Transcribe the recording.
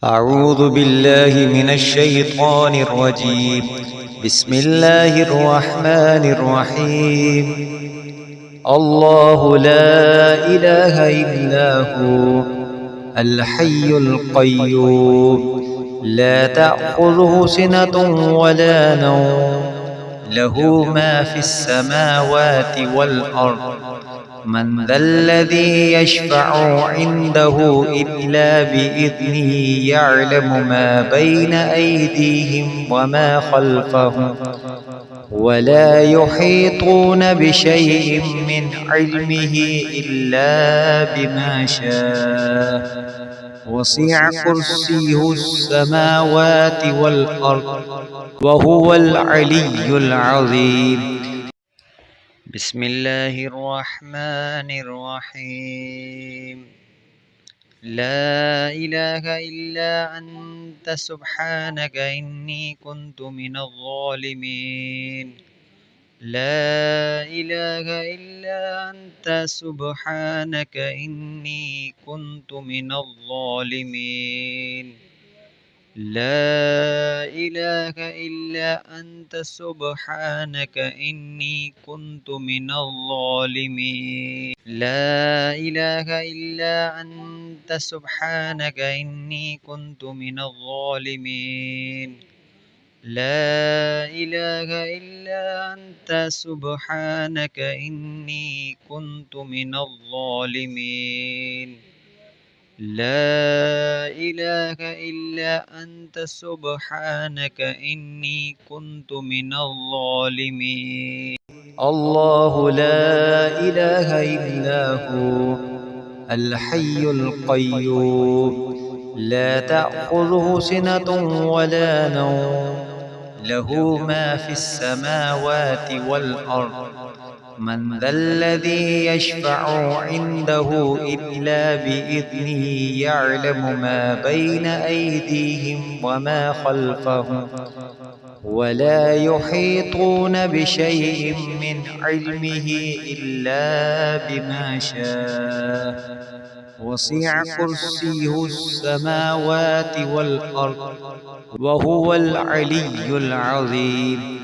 أعوذ بالله من الشيطان الرجيم. بسم الله الرحمن الرحيم. الله لا إله إلا هو الحي القيوم، لا تأخذه سنة ولا نوم، له ما في السماوات والأرض. من ذا الذي يشفع عنده إلا بإذنه، يعلم ما بين أيديهم وما خلفهم، ولا يحيطون بشيء من علمه إلا بما شاء. وسع كرسيه السماوات والأرض، وهو العلي العظيم. بسم الله الرحمن الرحيم. لا إله إلا أنت سبحانك إني كنت من الظالمين. لا إله إلا أنت سبحانك إني كنت من الظالمين. لا إله إلا أنت سبحانك إني كنت من الظالمين. لا إله إلا أنت سبحانك إني كنت من الظالمين. لا إله إلا أنت سبحانك إني كنت من الظالمين. لا إله إلا أنت سبحانك إني كنت من الظالمين. الله لا إله إلا هو الحي القيوم، لا تأخذه سنة ولا نوم، له ما في السماوات والأرض. من ذا الذي يشفع عنده إلا بإذنه، يعلم ما بين أيديهم وما خلفهم، ولا يحيطون بشيء من علمه إلا بما شاء. وسع كرسيه السماوات والأرض، وهو العلي العظيم.